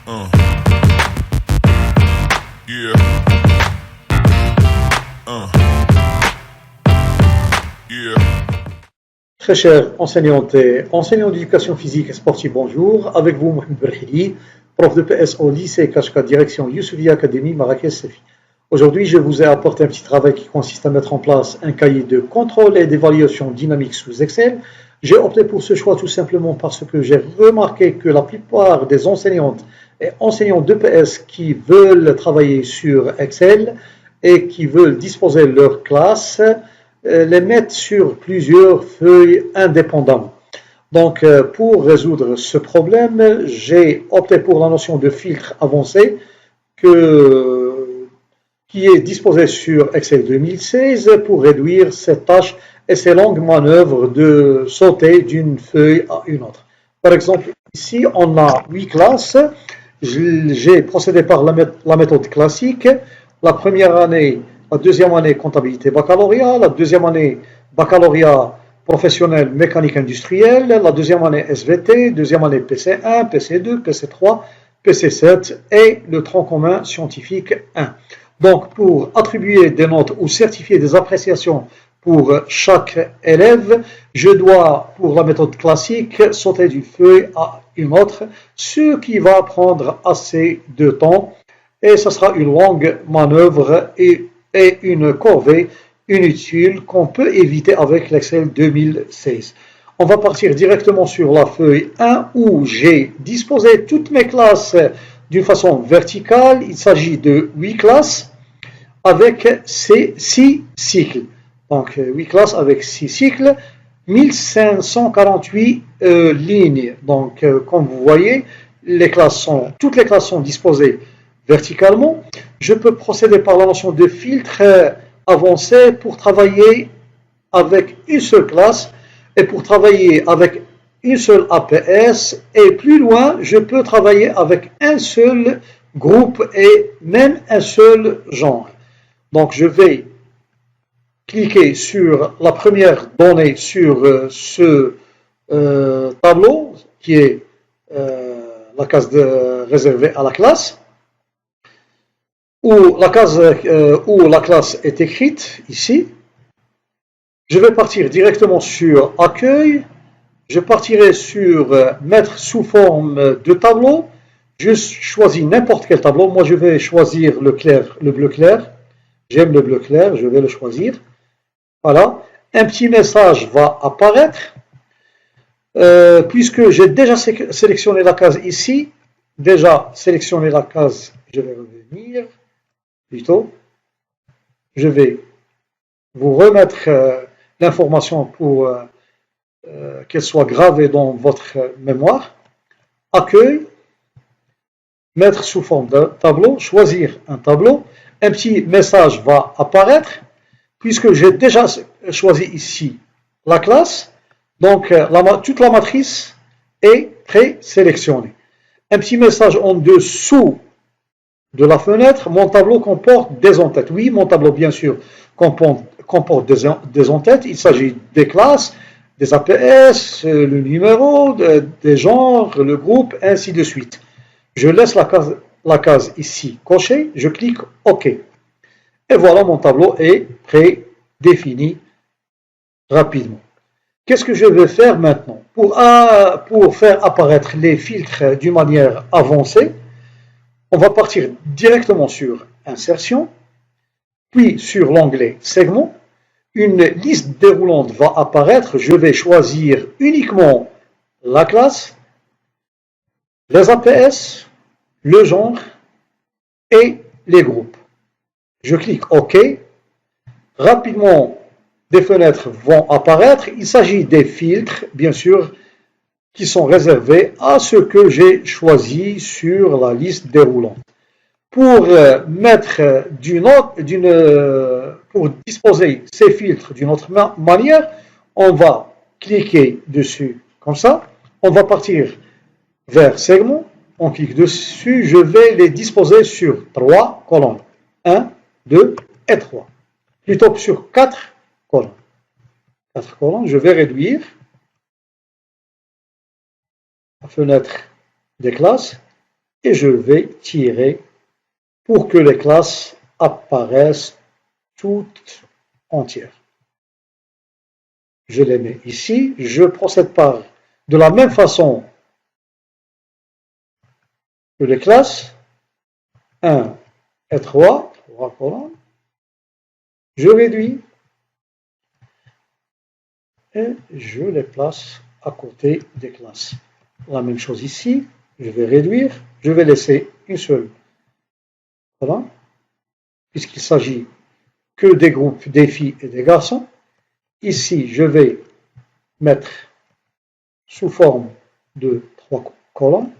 Uh. Yeah. Uh. Yeah. Très chers enseignantes et enseignants d'éducation physique et sportive, bonjour. Avec vous, Mohamed Berhili, prof de PS au lycée Kashka, direction Youssoufia Academy, Marrakech, Safi. Aujourd'hui, je vous ai apporté un petit travail qui consiste à mettre en place un cahier de contrôle et d'évaluation dynamique sous Excel. J'ai opté pour ce choix tout simplement parce que j'ai remarqué que la plupart des enseignantes et enseignants d'EPS qui veulent travailler sur Excel et qui veulent disposer de leur classe les mettent sur plusieurs feuilles indépendamment. Donc, pour résoudre ce problème, j'ai opté pour la notion de filtre avancé qui est disposée sur Excel 2016 pour réduire cette tâche et ces longues manœuvres de sauter d'une feuille à une autre. Par exemple, ici, on a 8 classes. J'ai procédé par la méthode classique. La première année, la deuxième année comptabilité baccalauréat, la deuxième année baccalauréat professionnel mécanique industrielle, la deuxième année SVT, deuxième année PC1, PC2, PC3, PC7 et le tronc commun scientifique 1. Donc, pour attribuer des notes ou certifier des appréciations pour chaque élève, je dois, pour la méthode classique, sauter d'une feuille à une autre, ce qui va prendre assez de temps et ce sera une longue manœuvre et une corvée inutile qu'on peut éviter avec l'Excel 2016. On va partir directement sur la feuille 1 où j'ai disposé toutes mes classes d'une façon verticale. Il s'agit de 8 classes avec ces 6 cycles. Donc 8 classes avec 6 cycles, 1548 lignes. Donc comme vous voyez, toutes les classes sont disposées verticalement. Je peux procéder par la notion de filtre avancé pour travailler avec une seule classe et pour travailler avec une seule APS, et plus loin, je peux travailler avec un seul groupe et même un seul genre. Donc, je vais cliquer sur la première donnée sur ce tableau qui est la case réservée à la classe, où la classe est écrite ici. Je vais partir directement sur accueil. Je partirai sur mettre sous forme de tableau. Je choisis n'importe quel tableau. Moi, je vais choisir le bleu clair. J'aime le bleu clair, je vais le choisir. Voilà. Un petit message va apparaître. Puisque j'ai déjà sélectionné la case ici, je vais revenir. Plutôt, je vais vous remettre l'information pour qu'elle soit gravée dans votre mémoire. Accueil, mettre sous forme de tableau, choisir un tableau. Un petit message va apparaître puisque j'ai déjà choisi ici la classe. Donc, toute la matrice est présélectionnée. Un petit message en dessous de la fenêtre, mon tableau comporte des en-têtes. Oui, mon tableau, bien sûr, comporte des en-têtes. Il s'agit des classes, des APS, le numéro, des genres, le groupe, ainsi de suite. Je laisse la case ici cochée, je clique OK. Et voilà, mon tableau est prédéfini rapidement. Qu'est-ce que je vais faire maintenant? Pour faire apparaître les filtres d'une manière avancée, on va partir directement sur Insertion, puis sur l'onglet Segment. Une liste déroulante va apparaître. Je vais choisir uniquement la classe, les APS, le genre et les groupes. Je clique OK. Rapidement, des fenêtres vont apparaître. Il s'agit des filtres, bien sûr, qui sont réservés à ce que j'ai choisi sur la liste déroulante. Pour pour disposer ces filtres d'une autre manière, on va cliquer dessus comme ça. On va partir vers segment. On clique dessus. Je vais les disposer sur 3 colonnes. 1, 2 et 3. Plutôt que sur 4 colonnes. 4 colonnes, je vais réduire la fenêtre des classes et je vais tirer pour que les classes apparaissent toutes entières. Je les mets ici, je procède par de la même façon que les classes 1 et 3 colonnes. Je réduis et je les place à côté des classes. La même chose ici, je vais réduire, je vais laisser une seule. Voilà. Puisqu'il s'agit que des groupes des filles et des garçons. Ici, je vais mettre sous forme de 3 colonnes.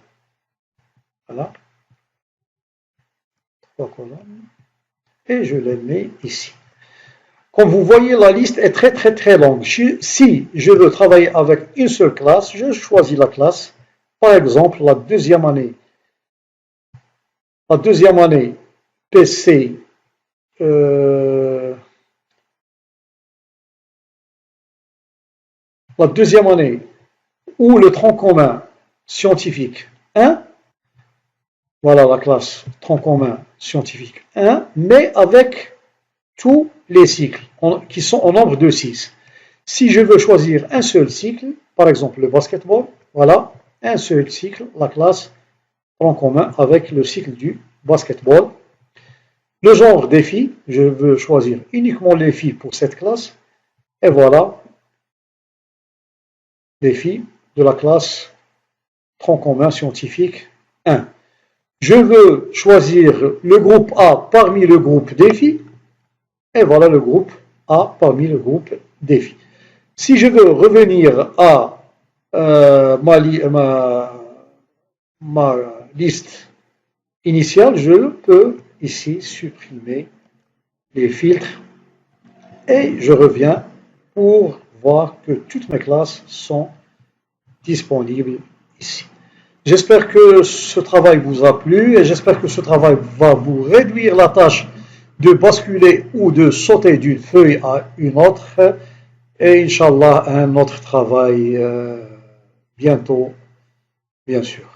Voilà. 3 colonnes. Et je les mets ici. Comme vous voyez, la liste est très longue. Si je veux travailler avec une seule classe, je choisis la classe. Par exemple, la deuxième année. La deuxième année PC. La deuxième année ou le tronc commun scientifique 1. Voilà la classe tronc commun scientifique 1, mais avec tous les cycles qui sont au nombre de 6. Si je veux choisir un seul cycle, par exemple le basketball, voilà, un seul cycle, la classe tronc commun avec le cycle du basketball. Le genre des filles, je veux choisir uniquement les filles pour cette classe, et voilà les filles de la classe tronc commun scientifique 1. Je veux choisir le groupe A parmi le groupe des filles, et voilà le groupe A parmi le groupe des filles. Si je veux revenir à ma liste initiale, je peux ici supprimer les filtres et je reviens pour voir que toutes mes classes sont disponibles ici. J'espère que ce travail vous a plu et j'espère que ce travail va vous réduire la tâche de basculer ou de sauter d'une feuille à une autre. Et Inch'Allah, un autre travail bientôt, bien sûr.